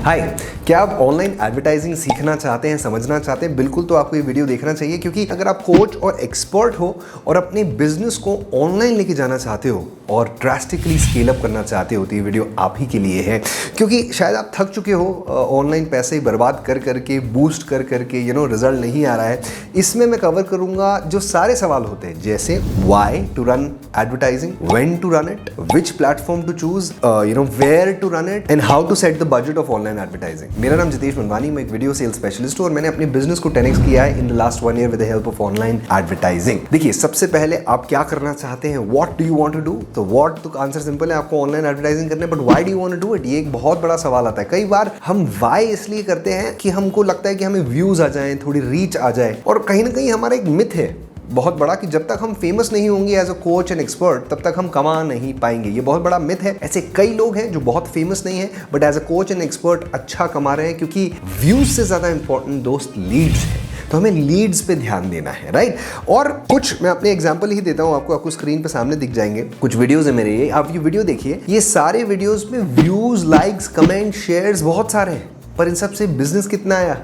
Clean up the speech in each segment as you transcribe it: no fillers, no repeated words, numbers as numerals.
हाय, क्या आप online advertising सीखना चाहते हैं, समझना चाहते हैं? बिल्कुल, तो आपको ये वीडियो देखना चाहिए, क्योंकि अगर आप कोच और एक्सपर्ट हो और अपने बिजनेस को ऑनलाइन लेके जाना चाहते हो और ड्रास्टिकली स्केल अप करना चाहते हो तो ये वीडियो आप ही के लिए है। क्योंकि शायद आप थक चुके हो ऑनलाइन पैसे बर्बाद कर करके, बूस्ट कर करके, रिजल्ट नहीं आ रहा है। इसमें मैं कवर करूंगा जो सारे सवाल होते हैं, जैसे why to run advertising, when to run it, which platform to choose, where to run it and how to set the budget of online advertising. मेरा नाम जितेश मनवानी, मैं एक वीडियो सेल्स स्पेशलिस्ट हूं और मैंने अपने बिजनेस को 10x किया है in the last 1 year with the help of online advertising. देखिए, सबसे पहले आप क्या करना चाहते हैं, what do you want to do? तो व्हाट तो आंसर सिंपल है, आपको ऑनलाइन एडवर्टाइजिंग करने, but why do you want to do it? ये एक बहुत बड़ा सवाल आता है। कई बार हम व्हाई इसलिए करते हैं कि हमको लगता है कि हमें व्यूज आ जाएं, थोड़ी रीच आ जाए, और कहीं ना कहीं हमारा एक मिथ है बहुत बड़ा कि जब तक हम फेमस नहीं होंगे as a coach and expert तब तक हम कमा नहीं पाएंगे। ये बहुत बड़ा मिथ है। ऐसे कई लोग हैं जो बहुत फेमस नहीं है but as a coach and expert अच्छा कमा रहे हैं, क्योंकि व्यूज से ज्यादा इंपॉर्टेंट दोस्त लीड्स है। तो हमें लीड्स पे ध्यान देना है, राइट? और कुछ मैं अपने एग्जांपल ही देता हूं आपको स्क्रीन पे सामने दिख जाएंगे। कुछ वीडियोस है मेरे, ये आप ये वीडियो देखिए, ये सारे वीडियोस में व्यूज, लाइक्स, कमेंट, शेयर्स बहुत सारे हैं, पर इन सब से बिजनेस कितना आया?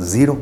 0।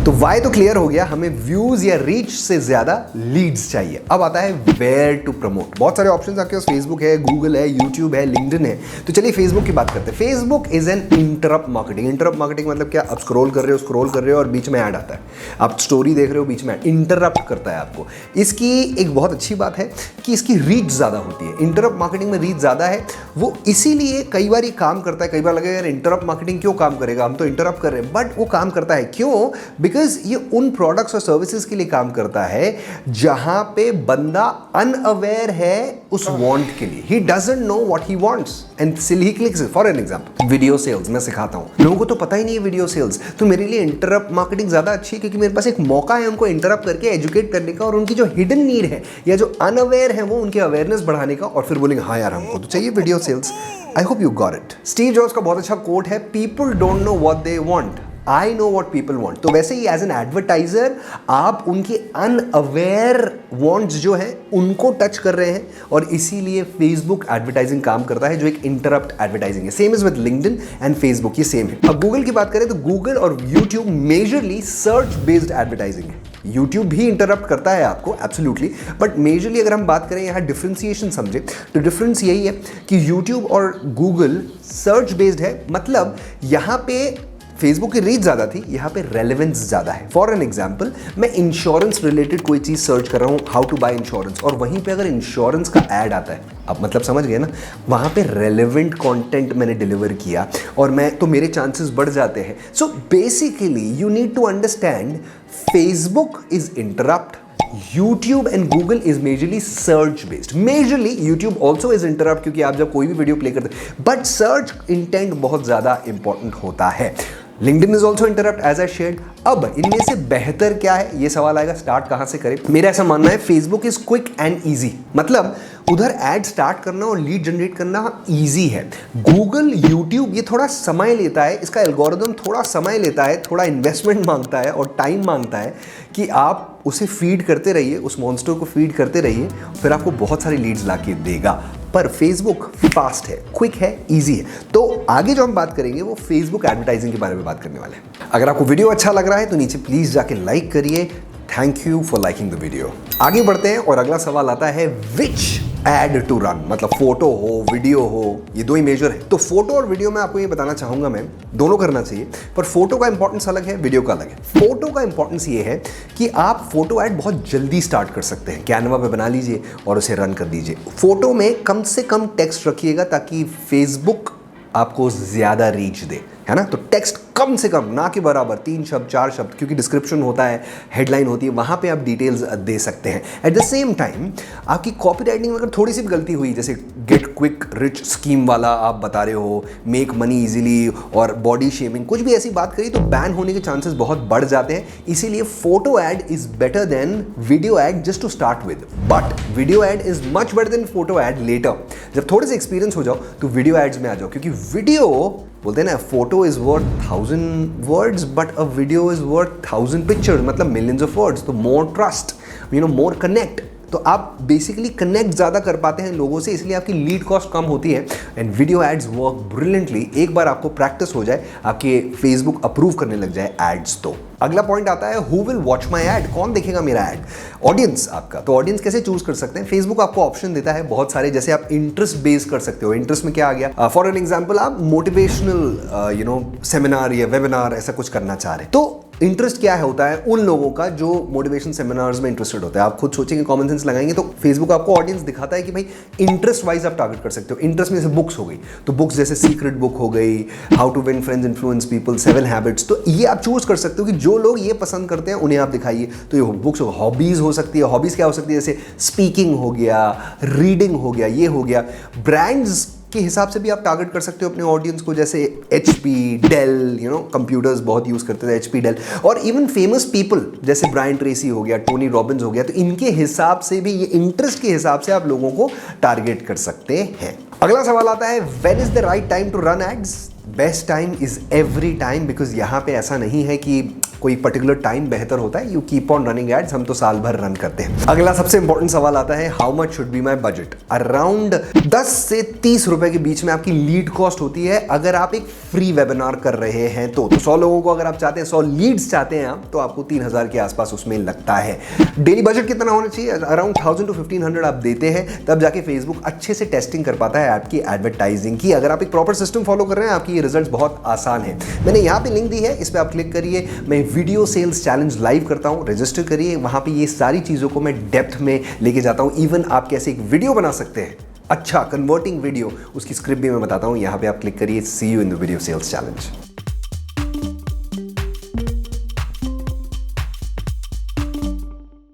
तो वाई तो क्लियर हो गया, हमें व्यूज या रीच से ज्यादा लीड्स चाहिए। अब आता है वेयर टू प्रमोट। बहुत सारे ऑप्शंस आपके पास, फेसबुक है, गूगल है, यूट्यूब है, लिंक्डइन है। तो चलिए फेसबुक की बात करते हैं। Facebook is an interrupt marketing. Interrupt marketing मतलब क्या? आप स्क्रॉल कर रहे हो और बीच में ऐड आता है, आप स्टोरी देख रहे हो, बीच में इंटरप्ट करता है आपको। इसकी एक बहुत अच्छी बात है कि इसकी रीच ज्यादा होती है। इंटरप्ट मार्केटिंग में रीच ज्यादा है, वो इसीलिए कई बार ये काम करता है। कई बार लगेगा यार इंटरप्ट मार्केटिंग क्यों काम करेगा, हम तो इंटरप्ट कर रहे हैं, बट वो काम करता है। क्यों? बिकॉज ये उन प्रोडक्ट्स और सर्विसेज के लिए काम करता है जहां पे बंदा अनअवेयर है उस वांट के लिए। He doesn't know what he wants and still he clicks it. For an example, video sales मैं सिखाता हूं, लोगों को तो पता ही नहीं है वीडियो सेल्स, तो मेरे लिए इंटरप्ट मार्केटिंग ज्यादा अच्छी है, क्योंकि मेरे पास एक मौका है उनको इंटरप्ट करके एजुकेट करने का और उनकी जो हिडन नीड है या जो अनअवेयर है वो उनकी अवेयरनेस बढ़ाने का, और फिर बोलेंगे हाँ यार हमको तो चाहिए video sales. I hope you got it. Steve Jobs का बहुत अच्छा कोट है, people don't know what they want, I know what people want। तो वैसे ही एज एन एडवर्टाइजर आप उनके अनअवेयर वांट्स जो है उनको टच कर रहे हैं, और इसीलिए फेसबुक एडवर्टाइजिंग काम करता है, जो एक इंटरप्ट एडवर्टाइजिंग है। Same is with LinkedIn and Facebook, ये सेम है। अब गूगल की बात करें तो गूगल और YouTube majorly search based advertising है। यूट्यूब भी इंटरप्ट करता है आपको, एब्सोल्युटली, बट मेजरली अगर हम बात करें, यहाँ डिफरेंशिएशन समझे तो डिफरेंस यही है कि यूट्यूब और गूगल सर्च बेस्ड है, मतलब यहाँ पे फेसबुक की रीच ज्यादा थी, यहाँ पे रेलेवेंस ज्यादा है। फॉर एन एग्जाम्पल, मैं इंश्योरेंस रिलेटेड कोई चीज सर्च कर रहा हूँ, हाउ टू बाय इंश्योरेंस, और वहीं पे अगर इंश्योरेंस का ऐड आता है, अब मतलब समझ गए ना, वहां पे रेलेवेंट कंटेंट मैंने डिलीवर किया और तो मेरे चांसेस बढ़ जाते हैं। So basically you need to understand, Facebook is interrupt, YouTube and Google is majorly search based. Majorly YouTube also is interrupt, क्योंकि आप जब कोई भी वीडियो प्ले करते हैं, but search intent बहुत ज़्यादा important होता है। LinkedIn is also interrupt as I shared। अब इनमें से बेहतर क्या है, ये सवाल आएगा, स्टार्ट कहाँ से करें? मेरा ऐसा मानना है Facebook is quick and easy, मतलब उधर एड स्टार्ट करना और लीड जनरेट करना ईजी है। गूगल, यूट्यूब ये थोड़ा समय लेता है, इसका एल्गोरिदम थोड़ा समय लेता है, थोड़ा इन्वेस्टमेंट मांगता है और टाइम मांगता है कि आप उसे फीड करते रहिए, उस मॉन्स्टर को फीड करते रहिए, फिर आपको बहुत सारी लीड्स लाके देगा। पर फेसबुक फास्ट है, क्विक है, इजी है। तो आगे जो हम बात करेंगे वो फेसबुक एडवर्टाइजिंग के बारे में बात करने वाले हैं। अगर आपको वीडियो अच्छा लग रहा है तो नीचे प्लीज जाके लाइक करिए। Thank you for liking the video. आगे बढ़ते हैं और अगला सवाल आता है, विच एड टू रन, मतलब फोटो हो, वीडियो हो, ये दो ही मेजर है। तो फोटो और वीडियो में आपको ये बताना चाहूंगा, मैं दोनों करना चाहिए, पर फोटो का इंपॉर्टेंस अलग है, वीडियो का अलग है। फोटो का इंपॉर्टेंस ये है कि आप फोटो ऐड बहुत जल्दी स्टार्ट कर सकते हैं, कैनवा पे बना लीजिए और उसे रन कर दीजिए। फोटो में कम से कम टेक्स्ट रखिएगा ताकि फेसबुक आपको ज्यादा रीच दे, है ना? तो टेक्स्ट कम से कम, ना के बराबर, 3 शब्द 4 शब्द, क्योंकि डिस्क्रिप्शन होता है, हेडलाइन होती है, वहां पे आप डिटेल्स दे सकते हैं। एट द सेम टाइम आपकी कॉपी राइटिंग में अगर थोड़ी सी भी गलती हुई, जैसे गेट क्विक रिच स्कीम वाला आप बता रहे हो, मेक मनी इजीली और बॉडी शेमिंग, कुछ भी ऐसी बात करी तो बैन होने के चांसेस बहुत बढ़ जाते हैं। इसीलिए photo ad is better than video ad just to start with, but video ad is much better than photo ad later. जब थोड़े से एक्सपीरियंस हो जाओ तो वीडियो एड्स में आ जाओ, क्योंकि वीडियो बोलते हैं ना, photo is worth 1000 words but a video is worth 1000 pictures, मतलब मिलियंस ऑफ वर्ड्स। तो मोर ट्रस्ट, मोर कनेक्ट तो आप बेसिकली कनेक्ट ज़्यादा कर पाते हैं लोगों से, इसलिए आपकी लीड कॉस्ट कम होती है and video ads work brilliantly. एक बार आपको प्रैक्टिस हो जाए, आपके फेसबुक अप्रूव करने लग जाए एड्स तो। अगला पॉइंट आता है who will watch my ad, कौन देखेगा मेरा एड? ऑडियंस आपका। तो ऑडियंस कैसे चूज कर सकते हैं? फेसबुक आपको ऑप्शन देता है बहुत सारे, जैसे आप इंटरेस्ट बेस कर सकते हो। इंटरेस्ट में क्या आ गया? फॉर एन एग्जाम्पल आप मोटिवेशनल सेमिनार या वेबिनार ऐसा कुछ करना चाह रहे हैं, तो इंटरेस्ट क्या है होता है उन लोगों का जो मोटिवेशन सेमिनार्स में इंटरेस्टेड होता है। आप खुद सोचेंगे, कॉमन सेंस लगाएंगे तो फेसबुक आपको ऑडियंस दिखाता है कि भाई इंटरेस्ट वाइज आप टारगेट कर सकते हो। इंटरेस्ट में जैसे बुक्स हो गई, तो बुक्स जैसे सीक्रेट बुक हो गई, how to win friends influence people, 7 habits, तो ये आप चूज कर सकते हो कि जो लोग ये पसंद करते हैं उन्हें आप दिखाइए। तो ये बुक्स हॉबीज हो सकती है। हॉबीज क्या हो सकती है? जैसे स्पीकिंग हो गया, रीडिंग हो गया, ये हो गया। ब्रांड्स के हिसाब से भी आप टारगेट कर सकते हो अपने ऑडियंस को, जैसे HP, डेल, कंप्यूटर्स बहुत यूज करते थे, HP, डेल, और इवन फेमस पीपल जैसे ब्रायन ट्रेसी हो गया, टोनी रॉबिन्स हो गया। तो इनके हिसाब से भी, ये इंटरेस्ट के हिसाब से आप लोगों को टारगेट कर सकते हैं। अगला सवाल आता है when is the right time to run ads? Best time is every time, because यहाँ पे ऐसा नहीं है कि कोई पर्टिकुलर टाइम बेहतर होता है। You keep on running ads, हम तो साल भर रन करते हैं। अगला सबसे इंपॉर्टेंट सवाल आता है how much should be my budget? Around 10 से 30 रुपए के बीच में आपकी लीड कॉस्ट होती है अगर आप एक फ्री वेबिनार कर रहे हैं तो 100 लोगों को अगर आप चाहते हैं, 100 लीड्स चाहते हैं आप, तो आपको 3000 के आसपास उसमें लगता है। डेली बजट कितना होना चाहिए? अराउंड 1000 to 1500 आप देते हैं, तब जाके फेसबुक अच्छे से टेस्टिंग कर पाता है आपकी एडवर्टाइजिंग की। अगर आप एक प्रॉपर सिस्टम फॉलो कर रहे हैं, आपकी ये रिजल्ट बहुत आसान है। मैंने यहाँ पे लिंक दी है, इस पर आप क्लिक करिए। मैं वीडियो सेल्स चैलेंज लाइव करता हूँ, रजिस्टर करिए। वहां पे ये सारी चीजों को मैं डेप्थ में लेके जाता हूँ। इवन आप कैसे एक वीडियो बना सकते हैं, अच्छा कन्वर्टिंग वीडियो, उसकी स्क्रिप्ट भी मैं बताता हूँ। यहाँ पे आप क्लिक करिए। See you in the video sales challenge.